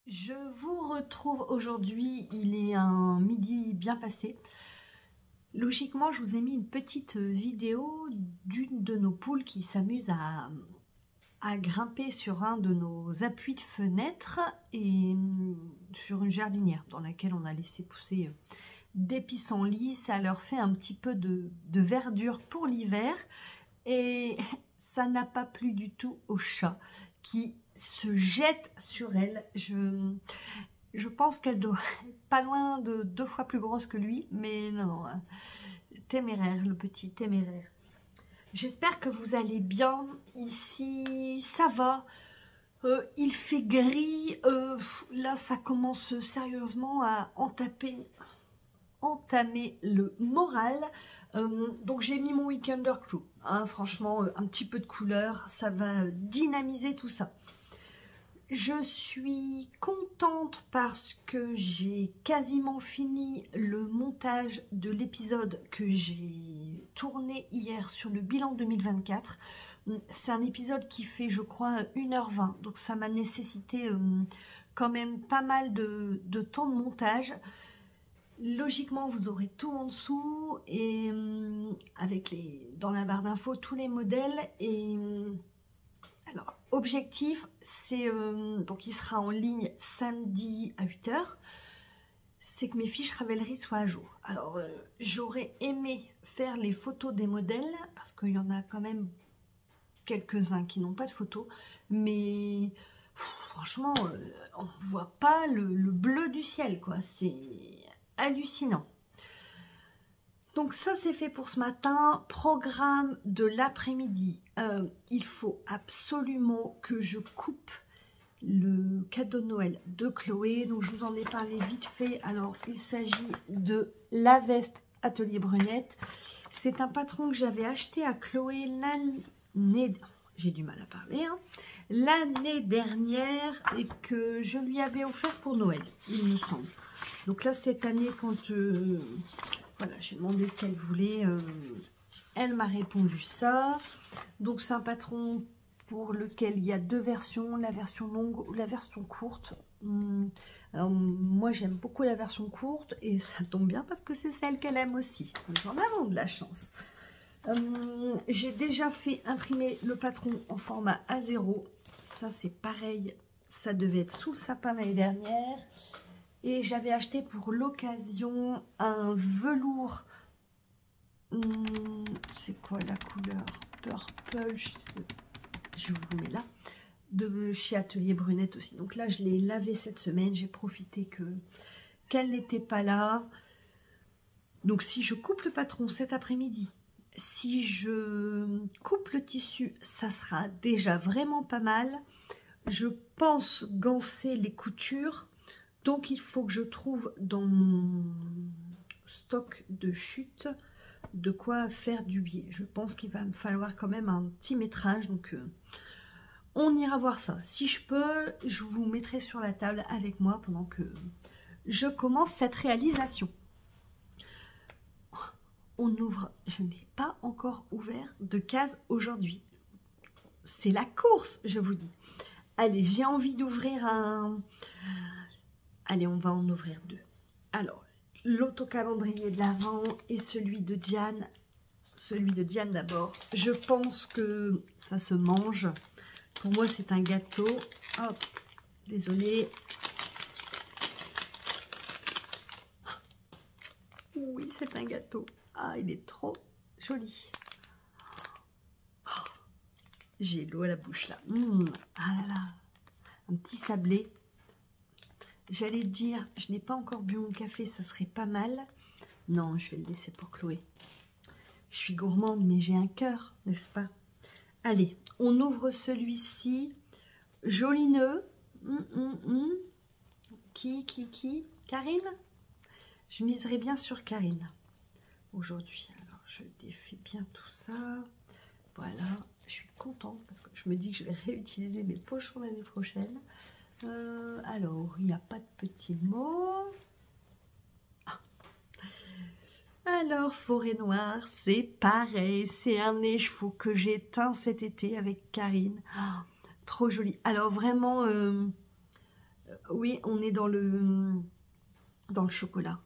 Je vous retrouve aujourd'hui, il est un midi bien passé. Logiquement, je vous ai mis une petite vidéo d'une de nos poules qui s'amuse à grimper sur un de nos appuis de fenêtre et sur une jardinière dans laquelle on a laissé pousser des pissenlits. Ça leur fait un petit peu de verdure pour l'hiver et ça n'a pas plu du tout au chat qui se jette sur elle. Je pense qu'elle doit être pas loin de 2 fois plus grosse que lui, mais non, téméraire, le petit téméraire. J'espère que vous allez bien. Ici, ça va. Il fait gris. Là, ça commence sérieusement à entamer le moral. Donc, j'ai mis mon Weekender Crew. Hein, franchement, un petit peu de couleur, ça va dynamiser tout ça. Je suis contente parce que j'ai quasiment fini le montage de l'épisode que j'ai tourné hier sur le bilan 2024. C'est un épisode qui fait, je crois, 1h20. Donc ça m'a nécessité quand même pas mal de temps de montage. Logiquement, vous aurez tout en dessous et avec dans la barre d'infos tous les modèles et... Alors, objectif, c'est donc il sera en ligne samedi à 8 h. C'est que mes fiches Ravelry soient à jour. Alors, j'aurais aimé faire les photos des modèles parce qu'il y en a quand même quelques-uns qui n'ont pas de photos, mais franchement, on ne voit pas le bleu du ciel, quoi. C'est hallucinant. Donc ça c'est fait pour ce matin. Programme de l'après-midi. Il faut absolument que je coupe le cadeau de Noël de Chloé. Donc je vous en ai parlé vite fait. Alors il s'agit de la veste Atelier Brunette. C'est un patron que j'avais acheté à Chloé l'année... J'ai du mal à parler. Hein, l'année dernière et que je lui avais offert pour Noël, il me semble. Donc là cette année quand... Voilà, j'ai demandé ce qu'elle voulait. Elle m'a répondu ça. Donc, c'est un patron pour lequel il y a 2 versions, la version longue ou la version courte. Alors, moi, j'aime beaucoup la version courte et ça tombe bien parce que c'est celle qu'elle aime aussi. Nous en avons de la chance. J'ai déjà fait imprimer le patron en format A0. Ça, c'est pareil. Ça devait être sous le sapin l'année dernière. Et j'avais acheté pour l'occasion un velours. C'est quoi la couleur? Purple. Je vous le mets là. De chez Atelier Brunette aussi. Donc là, je l'ai lavé cette semaine. J'ai profité qu'elle n'était pas là. Donc si je coupe le patron cet après-midi, si je coupe le tissu, ça sera déjà vraiment pas mal. Je pense ganser les coutures. Donc, il faut que je trouve dans mon stock de chute de quoi faire du biais. Je pense qu'il va me falloir quand même un petit métrage. Donc, on ira voir ça. Si je peux, je vous mettrai sur la table avec moi pendant que je commence cette réalisation. On ouvre. Je n'ai pas encore ouvert de case aujourd'hui. C'est la course, je vous dis. Allez, j'ai envie d'ouvrir un... Allez, on va en ouvrir 2. Alors, l'autocalendrier de l'Avent et celui de Diane. Celui de Diane d'abord. Je pense que ça se mange. Pour moi, c'est un gâteau. Hop, désolée. Oui, c'est un gâteau. Ah, il est trop joli. Oh, j'ai l'eau à la bouche là. Ah là là, un petit sablé. J'allais dire, je n'ai pas encore bu mon café, ça serait pas mal. Non, je vais le laisser pour Chloé. Je suis gourmande, mais j'ai un cœur, n'est-ce pas? Allez, on ouvre celui-ci. Joli nœud. Qui? Karine? Je miserai bien sur Karine aujourd'hui. Alors, je défais bien tout ça. Voilà, je suis contente parce que je me dis que je vais réutiliser mes pochons l'année prochaine. Alors, il n'y a pas de petits mots. Ah. Alors, forêt noire, c'est pareil. C'est un écheveau que j'ai teint cet été avec Karine. Oh, trop joli. Alors, vraiment, Oui, on est dans le chocolat.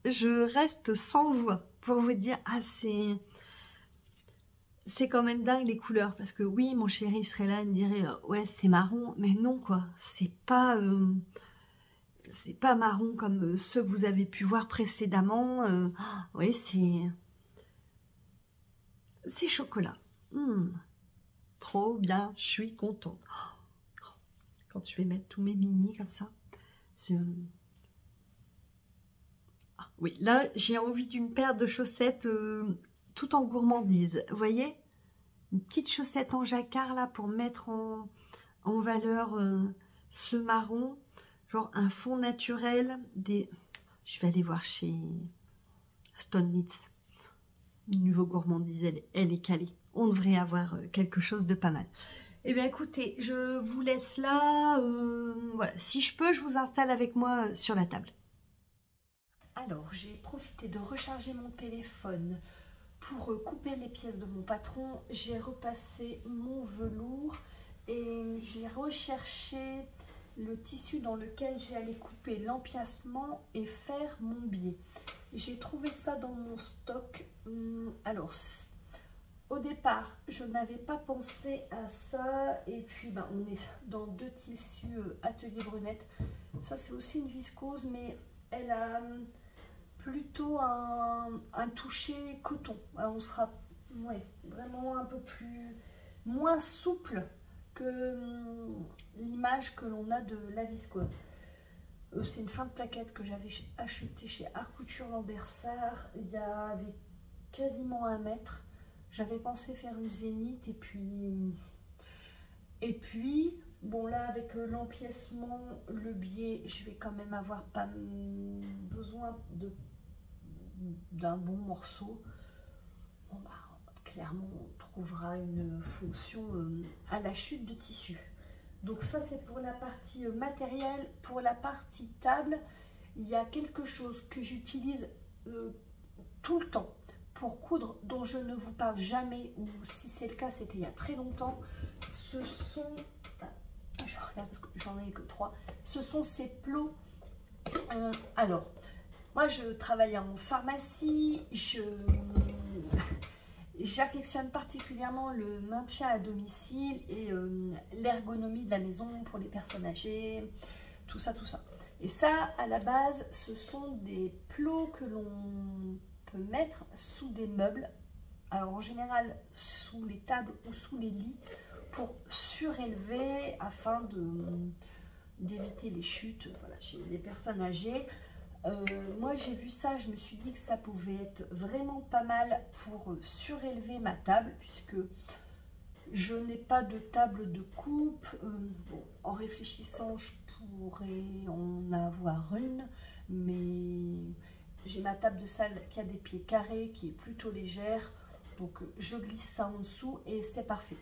Je reste sans voix pour vous dire, ah c'est quand même dingue les couleurs, parce que oui, mon chéri serait là, il me dirait, ouais c'est marron, mais non quoi, c'est pas marron comme ceux que vous avez pu voir précédemment. Oui, c'est chocolat. Trop bien, je suis contente. Quand je vais mettre tous mes mini comme ça, c'est... Ah, oui, là j'ai envie d'une paire de chaussettes tout en gourmandise. Vous voyez, une petite chaussette en jacquard là pour mettre en valeur ce marron. Genre un fond naturel. Je vais aller voir chez Stone Knits. Niveau gourmandise, elle est calée. On devrait avoir quelque chose de pas mal. Eh bien écoutez, je vous laisse là. Voilà, si je peux, je vous installe avec moi sur la table. Alors, j'ai profité de recharger mon téléphone pour couper les pièces de mon patron. J'ai repassé mon velours et j'ai recherché le tissu dans lequel j'allais couper l'empiècement et faire mon biais. J'ai trouvé ça dans mon stock. Alors, au départ, je n'avais pas pensé à ça. Et puis, ben, on est dans 2 tissus Atelier Brunette. Ça, c'est aussi une viscose, mais elle a plutôt un toucher coton. Alors, on sera vraiment un peu moins souple que l'image que l'on a de la viscose. C'est une fin de plaquette que j'avais acheté chez Art Couture Lambersart il y avait quasiment 1 mètre. J'avais pensé faire une zénith et puis bon là avec l'empiècement, le biais, je vais quand même avoir pas besoin d'un bon morceau. Bon bah clairement on trouvera une fonction à la chute de tissu. Donc ça c'est pour la partie matérielle. Pour la partie table, il y a quelque chose que j'utilise tout le temps pour coudre, dont je ne vous parle jamais, ou si c'est le cas c'était il y a très longtemps. Ce sont, je regarde parce que j'en ai que 3, ce sont ces plots. Alors moi je travaille en pharmacie, j'affectionne particulièrement le maintien à domicile et l'ergonomie de la maison pour les personnes âgées, tout ça. Et ça, à la base, ce sont des plots que l'on peut mettre sous des meubles, alors en général sous les tables ou sous les lits, pour surélever afin d'éviter les chutes, voilà, chez les personnes âgées. Moi j'ai vu ça, je me suis dit que ça pouvait être vraiment pas mal pour surélever ma table, puisque je n'ai pas de table de coupe. Bon, en réfléchissant je pourrais en avoir une, mais j'ai ma table de salle qui a des pieds carrés, qui est plutôt légère, donc je glisse ça en dessous et c'est parfait.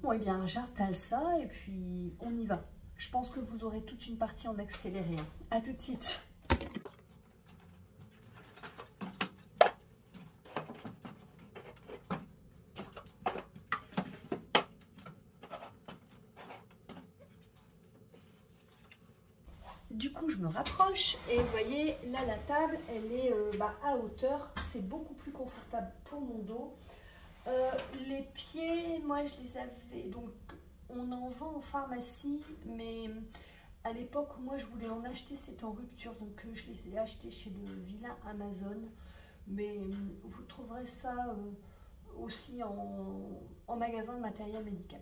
Bon et bien j'installe ça et puis on y va. Je pense que vous aurez toute une partie en accéléré. À tout de suite. Du coup, je me rapproche et vous voyez, là, la table, elle est à hauteur. C'est beaucoup plus confortable pour mon dos. Les pieds, moi, je les avais... Donc, on en vend en pharmacie, mais à l'époque où moi je voulais en acheter, c'était en rupture, donc je les ai achetés chez le vilain Amazon. Mais vous trouverez ça aussi en magasin de matériel médical.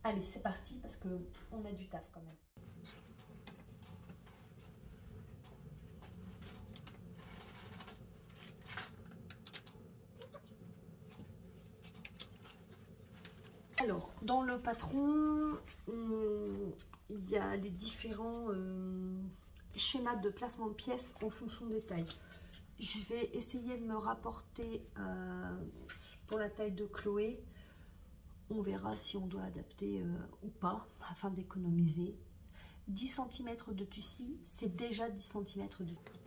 Allez, c'est parti parce qu'on a du taf quand même. Alors, dans le patron, il y a les différents schémas de placement de pièces en fonction des tailles. Je vais essayer de me rapporter pour la taille de Chloé. On verra si on doit adapter ou pas, afin d'économiser. 10 cm de tissu, c'est déjà 10 cm de tissu.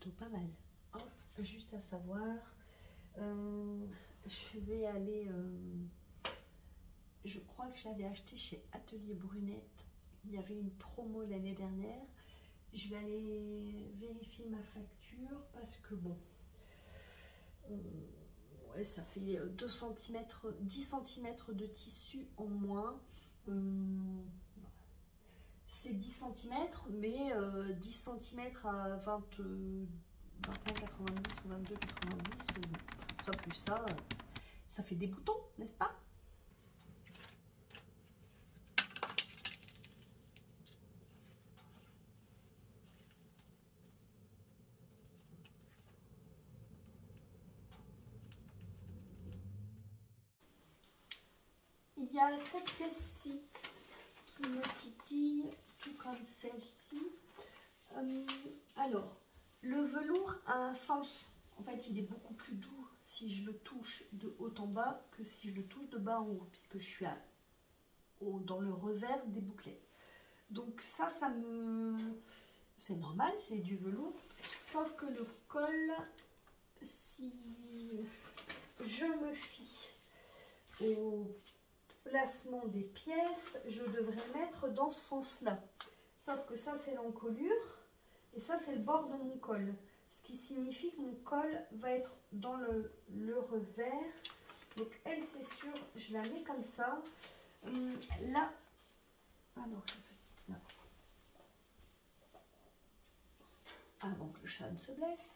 plutôt pas mal. Hop, juste à savoir, je vais aller, je crois que je l'avais acheté chez Atelier Brunette. Il y avait une promo l'année dernière. Je vais aller vérifier ma facture parce que bon, ouais, ça fait 2 cm, 10 cm de tissu en moins. C'est 10 cm, mais 10 cm à 21,90 ou 22,90, ça plus ça, ça fait des boutons, n'est-ce pas? Il y a cette pièce-ci qui me titille, tout comme celle-ci. Alors, le velours a un sens. En fait, il est beaucoup plus doux si je le touche de haut en bas que si je le touche de bas en haut, puisque je suis dans le revers des bouclettes. Donc ça c'est normal, c'est du velours. Sauf que le col, si je me fie au placement des pièces, je devrais mettre dans ce sens-là. Sauf que ça, c'est l'encolure et ça, c'est le bord de mon col. Ce qui signifie que mon col va être dans le revers. Donc elle, c'est sûr, je la mets comme ça. Là, alors je fais là. Avant que le chat ne se blesse.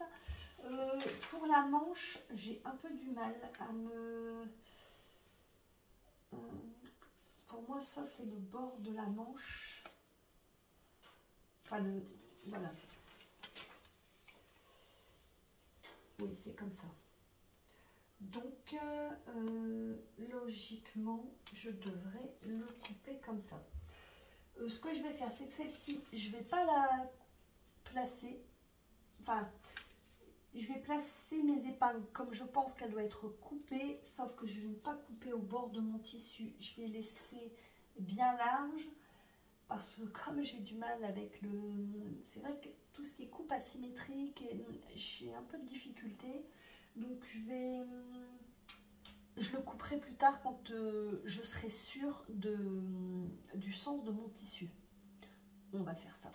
Pour la manche, j'ai un peu du mal à me... pour moi, ça, c'est le bord de la manche. Enfin, voilà. Oui, c'est comme ça. Donc, logiquement, je devrais le couper comme ça. Ce que je vais faire, c'est que celle-ci, je ne vais pas la placer. Enfin, je vais placer mes épingles comme je pense qu'elle doit être coupée, sauf que je ne vais pas couper au bord de mon tissu. Je vais laisser bien large parce que comme j'ai du mal avec le... C'est vrai que tout ce qui est coupe asymétrique, j'ai un peu de difficulté. Donc je le couperai plus tard quand je serai sûre du sens de mon tissu. On va faire ça.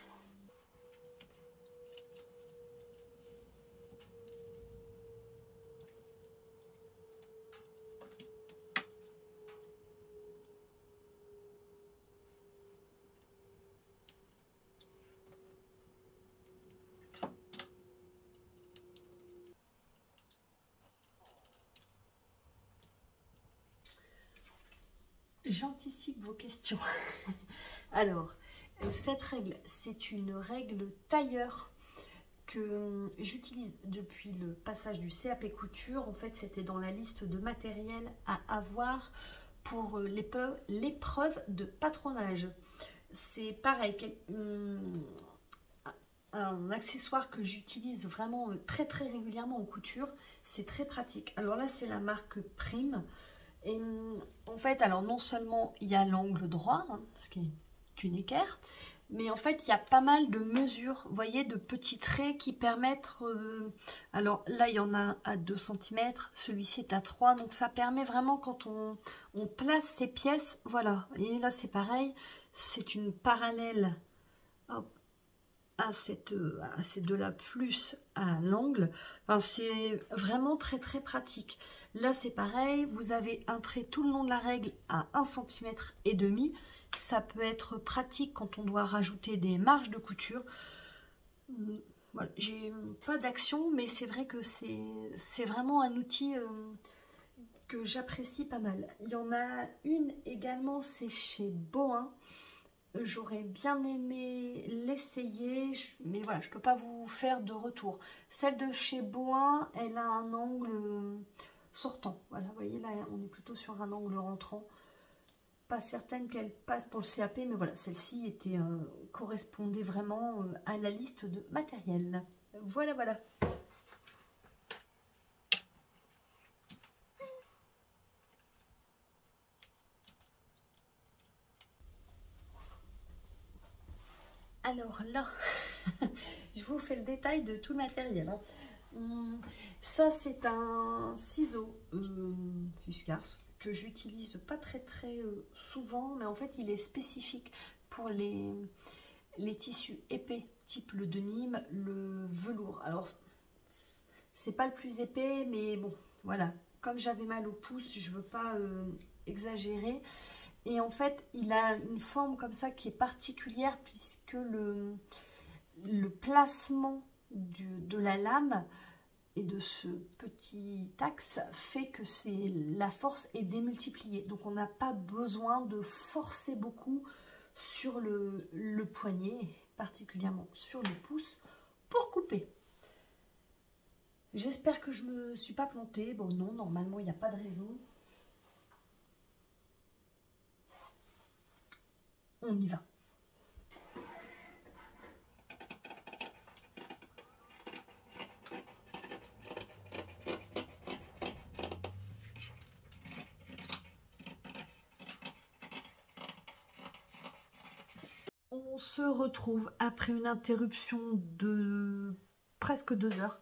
J'anticipe vos questions. Alors, cette règle, c'est une règle tailleur que j'utilise depuis le passage du CAP couture. En fait, c'était dans la liste de matériel à avoir pour l'épreuve de patronage. C'est pareil, un accessoire que j'utilise vraiment très régulièrement en couture. C'est très pratique. Alors là, c'est la marque Prime. Et en fait, alors non seulement il y a l'angle droit, hein, ce qui est une équerre, mais en fait, il y a pas mal de mesures, vous voyez, de petits traits qui permettent... alors là, il y en a un à 2 cm, celui-ci est à 3, donc ça permet vraiment quand on place ces pièces, voilà. Et là, c'est pareil, c'est une parallèle hop, à ces deux-là plus à l'angle. Enfin, c'est vraiment très pratique. Là, c'est pareil, vous avez un trait tout le long de la règle à 1,5 cm. Ça peut être pratique quand on doit rajouter des marges de couture. Voilà, j'ai pas d'action, mais c'est vrai que c'est vraiment un outil que j'apprécie pas mal. Il y en a une également, c'est chez Bohin. J'aurais bien aimé l'essayer, mais voilà, je peux pas vous faire de retour. Celle de chez Bohin, elle a un angle sortant. Voilà, vous voyez, là, on est plutôt sur un angle rentrant. Pas certaine qu'elle passe pour le CAP, mais voilà, celle-ci correspondait vraiment à la liste de matériel. Voilà, voilà. Alors là, Je vous fais le détail de tout le matériel. Hein. Ça, c'est un ciseau Fuscars que j'utilise pas très souvent, mais en fait, il est spécifique pour les tissus épais, type le denim, le velours. Alors, c'est pas le plus épais, mais bon, voilà. Comme j'avais mal au pouce, je veux pas exagérer. Et en fait, il a une forme comme ça qui est particulière puisque le placement de la lame et de ce petit axe fait que la force est démultipliée. Donc on n'a pas besoin de forcer beaucoup sur le poignet, particulièrement sur le pouce, pour couper. J'espère que je me suis pas plantée. Bon non, normalement il n'y a pas de raison. On y va. On se retrouve après une interruption de presque 2 heures.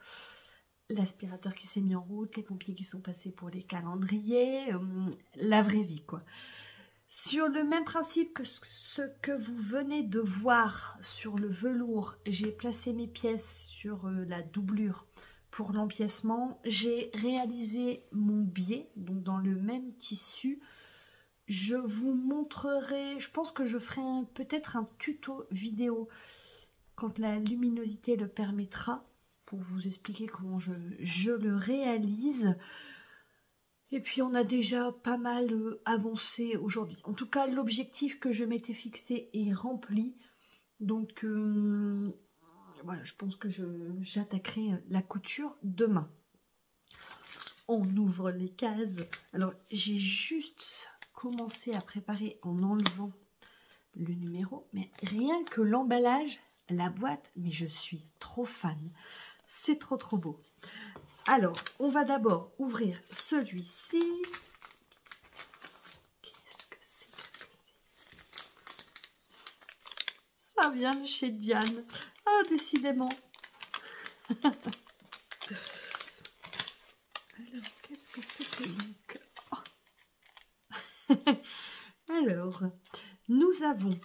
L'aspirateur qui s'est mis en route, les pompiers qui sont passés pour les calendriers, la vraie vie quoi. Sur le même principe que ce que vous venez de voir sur le velours, j'ai placé mes pièces sur la doublure pour l'empiècement. J'ai réalisé mon biais, donc dans le même tissu. Je vous montrerai, je pense que je ferai peut-être un tuto vidéo quand la luminosité le permettra pour vous expliquer comment je le réalise. Et puis on a déjà pas mal avancé aujourd'hui. En tout cas, l'objectif que je m'étais fixé est rempli. Donc voilà, je pense que j'attaquerai la couture demain. On ouvre les cases. Alors j'ai juste commencé à préparer en enlevant le numéro, mais rien que l'emballage, la boîte, mais je suis trop fan. C'est trop beau. Alors, on va d'abord ouvrir celui-ci. Qu'est-ce que c'est? Ça vient de chez Diane. Ah, décidément. Alors, qu'est-ce que c'est que donc? Oh. Alors, nous avons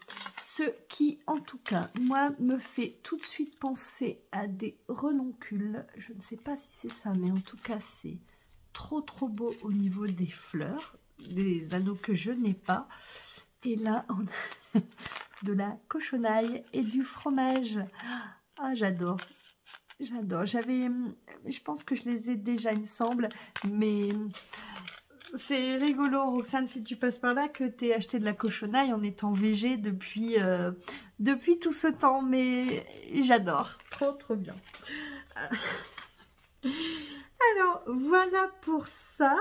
ce qui, en tout cas, moi, me fait tout de suite penser à des renoncules. Je ne sais pas si c'est ça, mais en tout cas, c'est trop beau au niveau des fleurs, des anneaux que je n'ai pas. Et là, on a de la cochonaille et du fromage. Ah, j'adore. J'adore. Je pense que je les ai déjà, il me semble, mais... C'est rigolo, Roxane, si tu passes par là, que tu aies acheté de la cochonaille en étant végé depuis tout ce temps. Mais j'adore. Trop bien. Alors, voilà pour ça.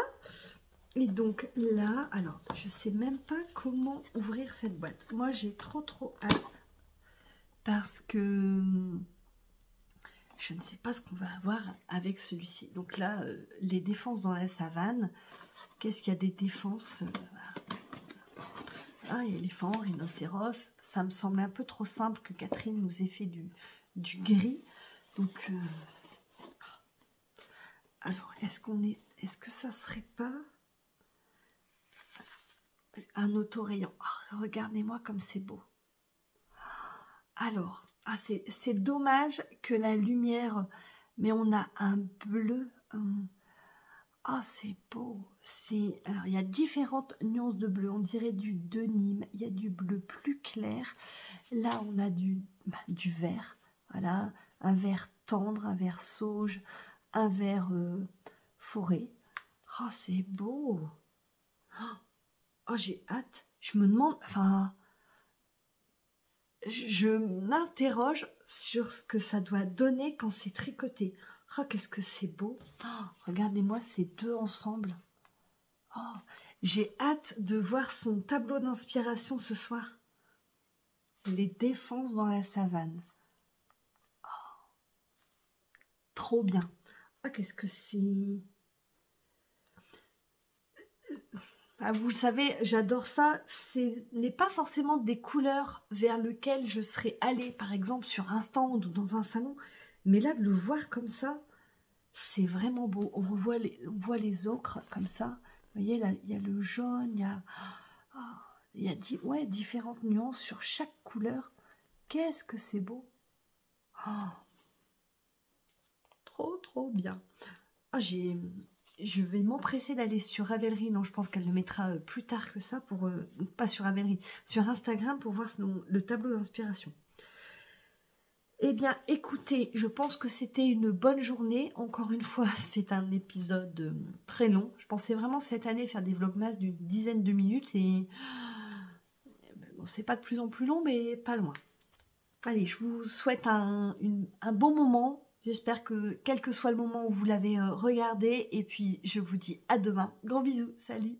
Et donc là, alors, je sais même pas comment ouvrir cette boîte. Moi, j'ai trop hâte. Parce que je ne sais pas ce qu'on va avoir avec celui-ci. Donc là, les défenses dans la savane. Qu'est-ce qu'il y a des défenses? Ah, éléphant, rhinocéros. Ça me semble un peu trop simple que Catherine nous ait fait du gris. Donc, alors, est-ce que ça serait pas un autorayon? Oh, regardez-moi comme c'est beau. Alors, ah, c'est dommage que la lumière, mais on a un bleu. Ah, c'est beau. Alors, il y a différentes nuances de bleu. On dirait du denim. Il y a du bleu plus clair. Là, on a du vert. Voilà, un vert tendre, un vert sauge, un vert forêt. Ah, c'est beau. Oh, j'ai hâte. Je me demande, enfin, je m'interroge sur ce que ça doit donner quand c'est tricoté. Oh, qu'est-ce que c'est beau. Oh, regardez-moi ces deux ensemble. Oh, j'ai hâte de voir son tableau d'inspiration ce soir. Les défenses dans la savane. Oh, trop bien. Oh, qu'est-ce que c'est. Ah, vous le savez, j'adore ça. Ce n'est pas forcément des couleurs vers lesquelles je serais allée, par exemple, sur un stand ou dans un salon. Mais là, de le voir comme ça, c'est vraiment beau. On voit les ocres comme ça. Vous voyez, là, il y a le jaune, il y a ouais, différentes nuances sur chaque couleur. Qu'est-ce que c'est beau! Oh, trop bien. Oh, je vais m'empresser d'aller sur Ravelry. Non, je pense qu'elle le mettra plus tard que ça, pas sur Ravelry, sur Instagram pour voir le tableau d'inspiration. Eh bien, écoutez, je pense que c'était une bonne journée. Encore une fois, c'est un épisode très long. Je pensais vraiment cette année faire des vlogmas d'une dizaine de minutes et bon, c'est pas de plus en plus long, mais pas loin. Allez, je vous souhaite un bon moment. J'espère que quel que soit le moment où vous l'avez regardé, et puis je vous dis à demain. Gros bisous, salut!